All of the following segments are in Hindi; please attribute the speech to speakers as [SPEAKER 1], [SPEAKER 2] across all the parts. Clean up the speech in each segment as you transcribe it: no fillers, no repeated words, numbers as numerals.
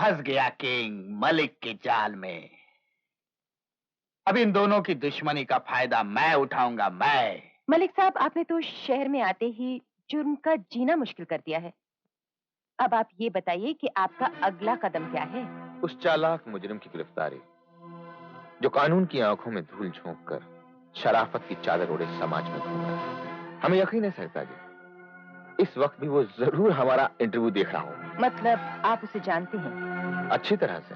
[SPEAKER 1] फंस गया किंग मलिक के जाल में। अब इन दोनों की दुश्मनी का फायदा मैं उठाऊंगा, मैं।
[SPEAKER 2] मलिक साहब, आपने तो शहर में आते ही जुर्म का जीना मुश्किल कर दिया है। अब आप ये बताइए कि आपका अगला कदम क्या है?
[SPEAKER 3] उस चालाक मुजरिम की गिरफ्तारी, जो कानून की आंखों में धूल झोंक कर शराफत की चादर ओढ़े समाज में घूम रहा है। हमें यकीन है सहता जी, इस वक्त भी वो जरूर हमारा इंटरव्यू देख रहा हो।
[SPEAKER 2] मतलब आप उसे जानते हैं?
[SPEAKER 3] अच्छी तरह से,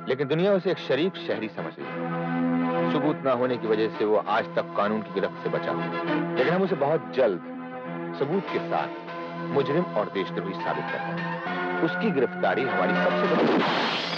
[SPEAKER 3] लेकिन दुनिया उसे एक शरीफ शहरी समझ रही है। सबूत ना होने की वजह से वो आज तक कानून की गिरफ्त से बचा हुआ, लेकिन हम उसे बहुत जल्द सबूत के साथ मुजरिम और देशद्रोही साबित कर पाएंगे। उसकी गिरफ्तारी हमारी सबसे बड़ी।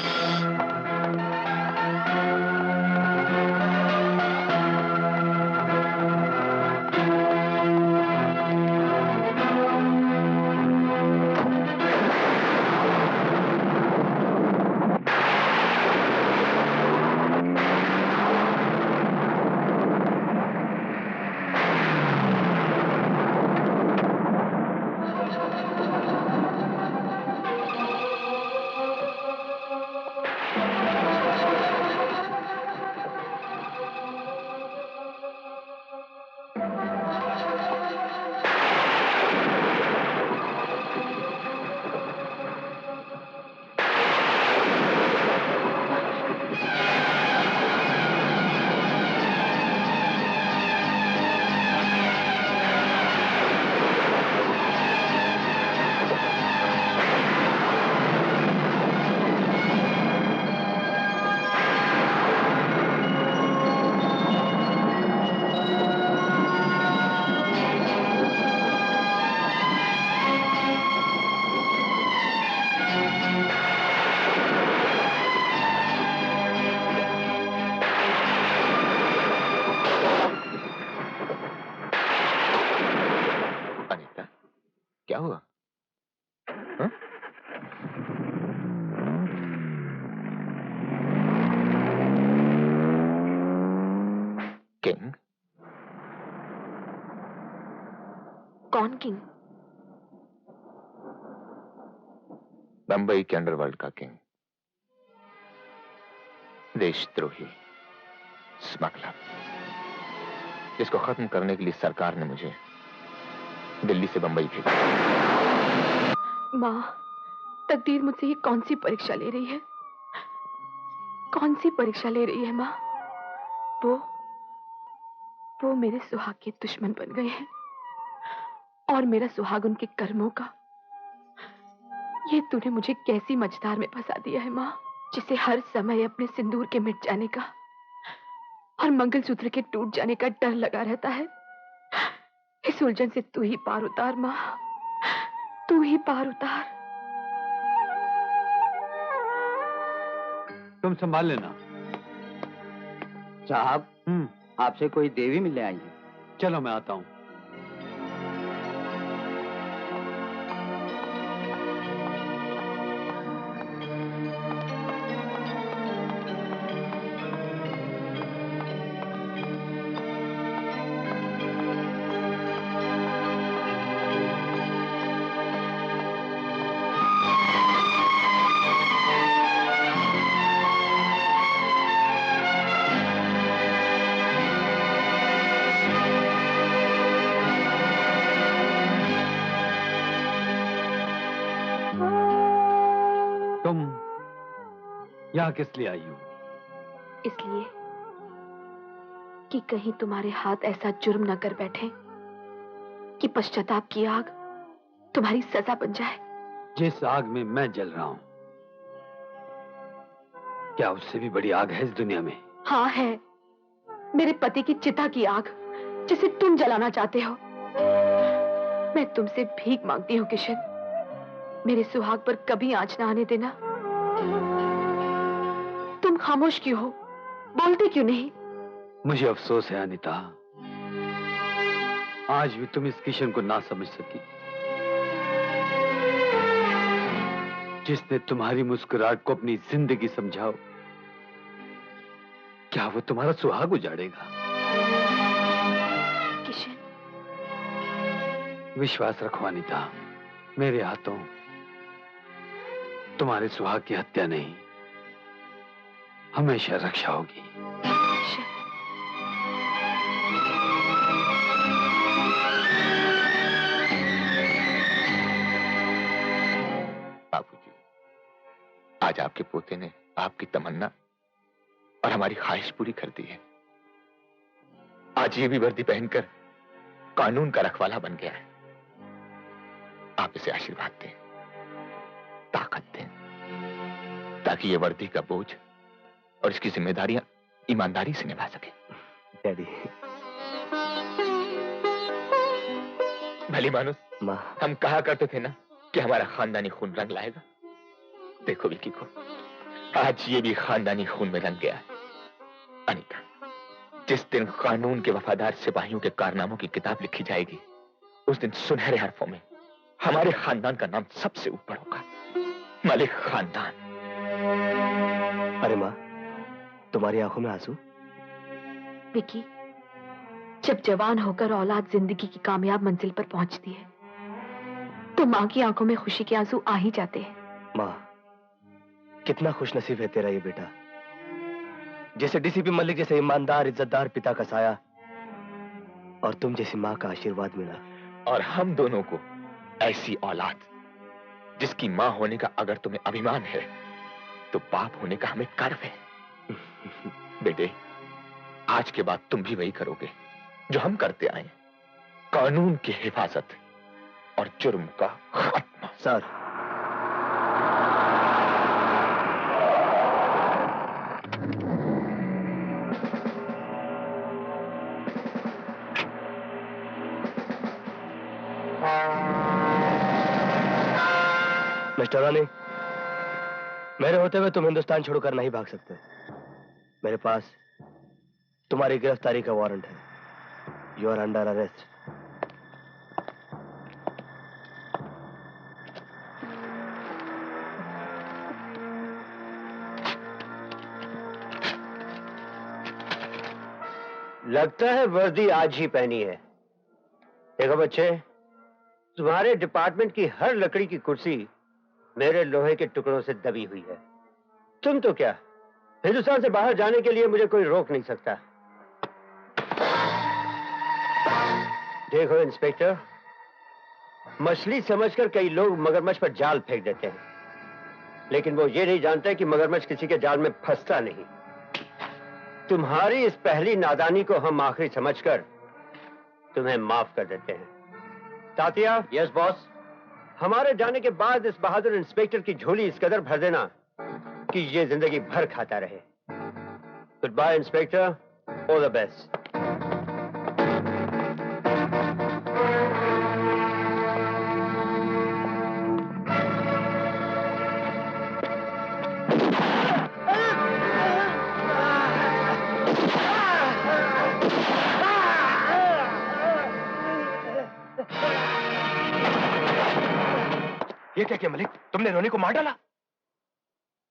[SPEAKER 3] क्या हुआ? हा? किंग?
[SPEAKER 4] कौन किंग?
[SPEAKER 3] बंबई के अंडरवर्ल्ड का किंग, देशद्रोही, स्मगलर, जिसको खत्म करने के लिए सरकार ने मुझे दिल्ली से बंबई भेजा।
[SPEAKER 4] माँ, तकदीर मुझसे ये कौन सी परीक्षा ले रही है? कौन सी परीक्षा ले रही है माँ? वो मेरे सुहाग के दुश्मन बन गए हैं और मेरा सुहाग उनके कर्मों का। ये तूने मुझे कैसी मझधार में फंसा दिया है माँ, जिसे हर समय अपने सिंदूर के मिट जाने का और मंगलसूत्र के टूट जाने का डर लगा रहता है। इस उलझन से तू ही पार उतार माँ, तू ही पार उतार।
[SPEAKER 5] तुम संभाल लेना।
[SPEAKER 6] साहब, आपसे कोई देवी मिलने आई है।
[SPEAKER 5] चलो मैं आता हूं। यहाँ किस लिए आई हो?
[SPEAKER 4] इसलिए कि कहीं तुम्हारे हाथ ऐसा जुर्म न कर बैठे कि पश्चाताप की आग तुम्हारी सजा बन जाए।
[SPEAKER 5] जिस आग में मैं जल रहा हूं, क्या उससे भी बड़ी आग है इस दुनिया में?
[SPEAKER 4] हाँ है, मेरे पति की चिता की आग, जिसे तुम जलाना चाहते हो। मैं तुमसे भीख मांगती हूँ किशन, मेरे सुहाग पर कभी आंच ना आने देना। तुम खामोश क्यों हो? बोलते क्यों नहीं?
[SPEAKER 5] मुझे अफसोस है अनीता, आज भी तुम इस किशन को ना समझ सकी, जिसने तुम्हारी मुस्कुराहट को अपनी जिंदगी समझाओ। क्या वो तुम्हारा सुहाग उजाड़ेगा?
[SPEAKER 4] किशन,
[SPEAKER 5] विश्वास रखो अनीता, मेरे हाथों तुम्हारे सुहाग की हत्या नहीं, हमेशा रक्षा होगी।
[SPEAKER 3] बाबूजी, आज आपके पोते ने आपकी तमन्ना और हमारी ख्वाहिश पूरी कर दी है। आज ये भी वर्दी पहनकर कानून का रखवाला बन गया है। आप इसे आशीर्वाद दें, ताकत दें, ताकि ये वर्दी का बोझ और इसकी जिम्मेदारियां ईमानदारी से निभा सके।
[SPEAKER 7] डैडी।
[SPEAKER 3] भली मानुस,
[SPEAKER 7] माँ। हम
[SPEAKER 3] कहा करते थे ना कि हमारा खानदानी खून रंग लाएगा। देखो विकी को, आज ये भी खानदानी खून में रंग गया है। अनीता, जिस दिन कानून के वफादार सिपाहियों के कारनामों की किताब लिखी जाएगी, उस दिन सुनहरे हरफों में हमारे खानदान का नाम सबसे ऊपर होगा, मलिक खानदान।
[SPEAKER 7] अरे माँ, तुम्हारी आंखों में आंसू?
[SPEAKER 4] विकी, जब जवान होकर औलाद जिंदगी की कामयाब मंजिल पर पहुंचती है, तो माँ की आंखों में खुशी के आंसू आ ही जाते हैं।
[SPEAKER 7] माँ, कितना खुशनसीब है तेरा ये बेटा, जैसे डीसीपी मलिक जैसे ईमानदार इज्जतदार पिता का साया और तुम जैसी माँ का आशीर्वाद मिला।
[SPEAKER 3] और हम दोनों को ऐसी औलाद जिसकी माँ होने का अगर तुम्हें अभिमान है, तो बाप होने का हमें गर्व है। बेटे, आज के बाद तुम भी वही करोगे जो हम करते आए, कानून की हिफाजत और जुर्म का खात्मा।
[SPEAKER 7] सर, मिस्टर रानी, मेरे होते हुए तुम हिंदुस्तान छोड़कर नहीं भाग सकते। मेरे पास तुम्हारी गिरफ्तारी का वारंट है। You are under arrest.
[SPEAKER 6] लगता है वर्दी आज ही पहनी है। देखो बच्चे, तुम्हारे डिपार्टमेंट की हर लकड़ी की कुर्सी मेरे लोहे के टुकड़ों से दबी हुई है। तुम तो क्या, हिंदुस्तान से बाहर जाने के लिए मुझे कोई रोक नहीं सकता। देखो इंस्पेक्टर, मछली समझकर कई लोग मगरमच्छ पर जाल फेंक देते हैं, लेकिन वो ये नहीं जानते कि मगरमच्छ किसी के जाल में फंसता नहीं। तुम्हारी इस पहली नादानी को हम आखिरी समझकर तुम्हें माफ कर देते हैं। तातिया। Yes boss. हमारे जाने के बाद इस बहादुर इंस्पेक्टर की झोली इस कदर भर देना कि ये जिंदगी भर खाता रहे। Good bye inspector, all the best.
[SPEAKER 7] ये क्या किया मलिक? तुमने रोनी को मार डाला?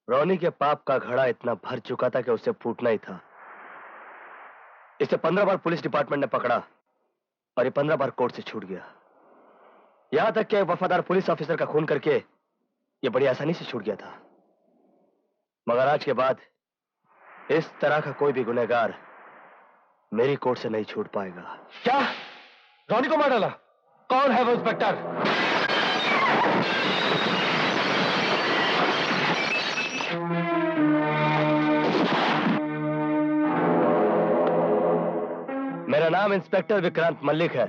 [SPEAKER 7] रोनी के पाप का घड़ा इतना भर चुका था कि उसे फूटना ही था। इसे 15 बार पुलिस डिपार्टमेंट ने पकड़ा और ये 15 बार कोर्ट से छूट गया। यहां तक कि एक वफादार पुलिस ऑफिसर का खून करके ये बड़ी आसानी से छूट गया था। मगर आज के बाद इस तरह का कोई भी गुनहगार मेरी कोर्ट से नहीं छूट पाएगा।
[SPEAKER 3] क्या? रोनी को मार डाला? कौन है वो इंस्पेक्टर?
[SPEAKER 7] मेरा नाम इंस्पेक्टर विक्रांत मलिक है।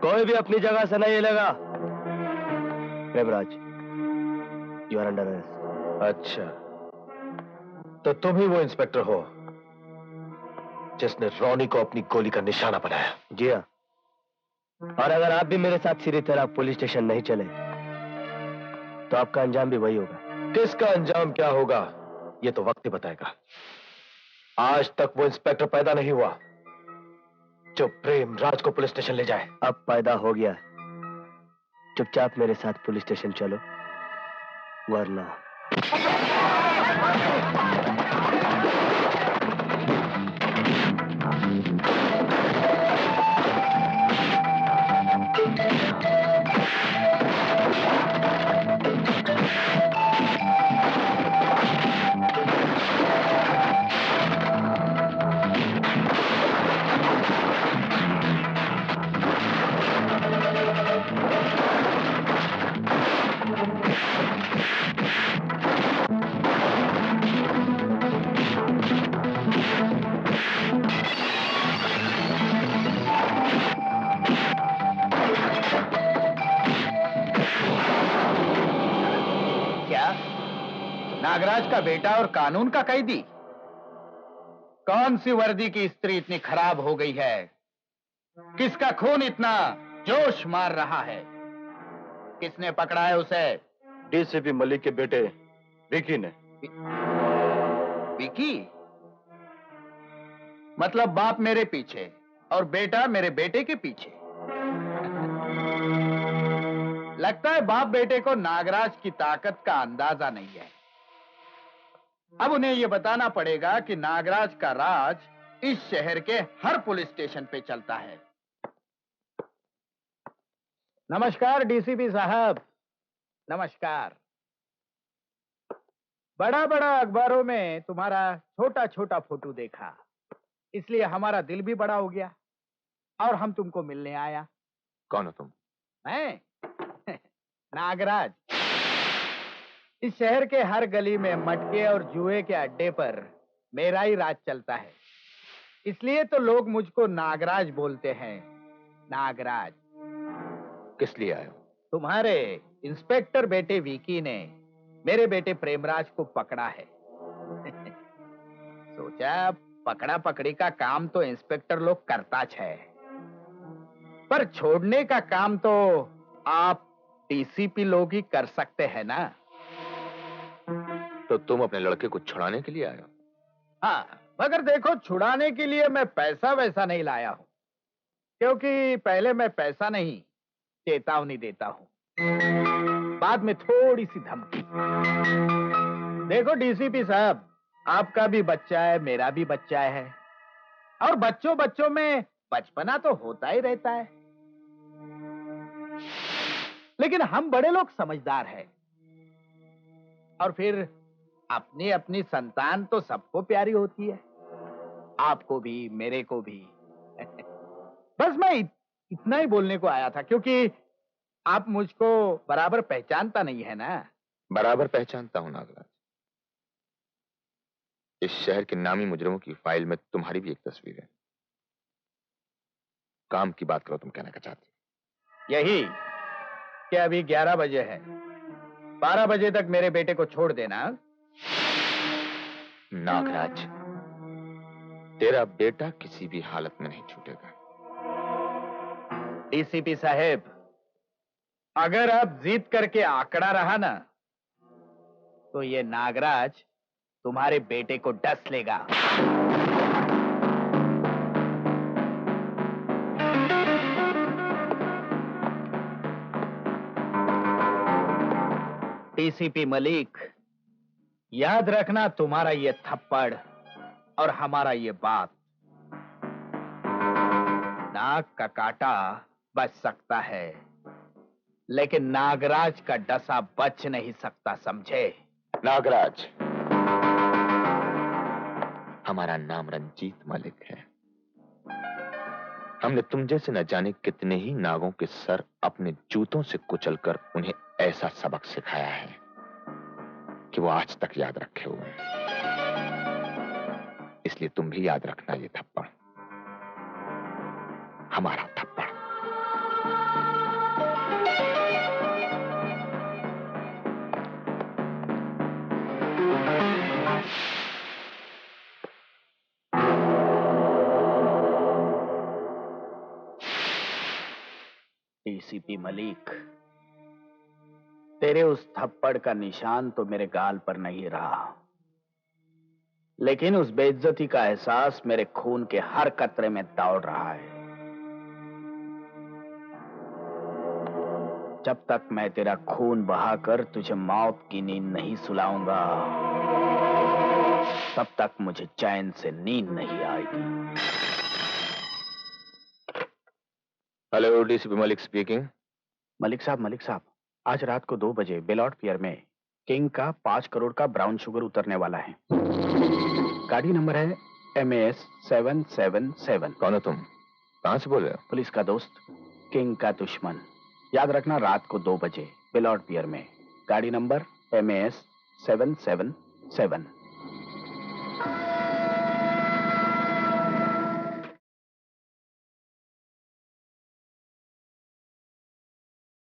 [SPEAKER 7] कोई भी अपनी जगह से नहीं हिलेगा। Premraj, you are under arrest.
[SPEAKER 3] अच्छा, तो तुम ही वो इंस्पेक्टर हो जिसने रोनी को अपनी गोली का निशाना बनाया?
[SPEAKER 7] जी हाँ। और अगर आप भी मेरे साथ सीधी तरह पुलिस स्टेशन नहीं चले तो आपका अंजाम भी वही होगा।
[SPEAKER 3] किसका अंजाम क्या होगा ये तो वक्त ही बताएगा। आज तक वो इंस्पेक्टर पैदा नहीं हुआ जो प्रेम राज को पुलिस स्टेशन ले जाए।
[SPEAKER 7] अब पैदा हो गया। चुपचाप मेरे साथ पुलिस स्टेशन चलो, वरना
[SPEAKER 1] नागराज का बेटा और कानून का कैदी? कौन सी वर्दी की स्त्री इतनी खराब हो गई है? किसका खून इतना जोश मार रहा है? किसने पकड़ा है उसे?
[SPEAKER 7] डीसीपी मलिक के बेटे विकी ने।
[SPEAKER 1] विकी? मतलब बाप मेरे पीछे और बेटा मेरे बेटे के पीछे। लगता है बाप बेटे को नागराज की ताकत का अंदाजा नहीं है। अब उन्हें यह बताना पड़ेगा कि नागराज का राज इस शहर के हर पुलिस स्टेशन पे चलता है। नमस्कार डीसीपी साहब, नमस्कार। बड़ा बड़ा अखबारों में तुम्हारा छोटा छोटा फोटो देखा, इसलिए हमारा दिल भी बड़ा हो गया और हम तुमको मिलने आया।
[SPEAKER 3] कौन हो तुम?
[SPEAKER 1] मैं नागराज। इस शहर के हर गली में मटके और जुए के अड्डे पर मेरा ही राज चलता है, इसलिए तो लोग मुझको नागराज बोलते हैं। नागराज।
[SPEAKER 3] किस लिए आए हो?
[SPEAKER 1] तुम्हारे इंस्पेक्टर बेटे विकी ने मेरे बेटे प्रेमराज को पकड़ा है। सोचा पकड़ा पकड़ी का काम तो इंस्पेक्टर लोग करता है, पर छोड़ने का काम तो आप डीसीपी लोग ही कर सकते हैं ना।
[SPEAKER 3] तो तुम अपने लड़के को छुड़ाने के लिए आए हो?
[SPEAKER 1] हाँ, मगर देखो छुड़ाने के लिए मैं पैसा वैसा नहीं लाया हूं, क्योंकि पहले मैं पैसा नहीं चेतावनी देता हूं, बाद में थोड़ी सी धमकी। देखो डीसीपी साहब, आपका भी बच्चा है, मेरा भी बच्चा है, और बच्चों बच्चों में बचपना तो होता ही रहता है, लेकिन हम बड़े लोग समझदार हैं, और फिर अपनी अपनी संतान तो सबको प्यारी होती है, आपको भी मेरे को भी। बस मैं इतना ही बोलने को आया था, क्योंकि आप मुझको बराबर पहचानता नहीं है ना।
[SPEAKER 3] बराबर पहचानता हूं नागराज। इस शहर के नामी मुजरिमों की फाइल में तुम्हारी भी एक तस्वीर है। काम की बात करो, तुम कहना क्या चाहती हो?
[SPEAKER 1] यही कि अभी 11 बजे है, 12 बजे तक मेरे बेटे को छोड़ देना।
[SPEAKER 3] नागराज, तेरा बेटा किसी भी हालत में नहीं छूटेगा।
[SPEAKER 1] डीसीपी साहब, अगर आप जीत करके आंकड़ा रहा ना, तो ये नागराज तुम्हारे बेटे को डस लेगा। डीसीपी मलिक, याद रखना, तुम्हारा ये थप्पड़ और हमारा ये बात, नाक का कांटा बच सकता है, लेकिन नागराज का डसा बच नहीं सकता, समझे?
[SPEAKER 3] नागराज, हमारा नाम रंजीत मलिक है। हमने तुम जैसे न जाने कितने ही नागों के सर अपने जूतों से कुचलकर उन्हें ऐसा सबक सिखाया है कि वो आज तक याद रखे हुए हैं। इसलिए तुम भी याद रखना ये थप्पड़, हमारा थप्पड़।
[SPEAKER 1] डीसीपी मलिक, तेरे उस थप्पड़ का निशान तो मेरे गाल पर नहीं रहा, लेकिन उस बेइज्जती का एहसास मेरे खून के हर कतरे में दौड़ रहा है। जब तक मैं तेरा खून बहाकर तुझे मौत की नींद नहीं सुलाऊंगा, तब तक मुझे चैन से नींद नहीं आएगी।
[SPEAKER 3] Hello, DCP Malik speaking.
[SPEAKER 1] Malik साहब, आज रात को 2 बजे बेलॉट पियर में किंग का 5 करोड़ का ब्राउन शुगर उतरने वाला है। गाड़ी नंबर है MAS 777।
[SPEAKER 3] कौन हो तुम? कहां से बोल रहे हो?
[SPEAKER 1] पुलिस का दोस्त, किंग का दुश्मन। याद रखना, रात को 2 बजे बेलॉट पियर में, गाड़ी नंबर MAS 777।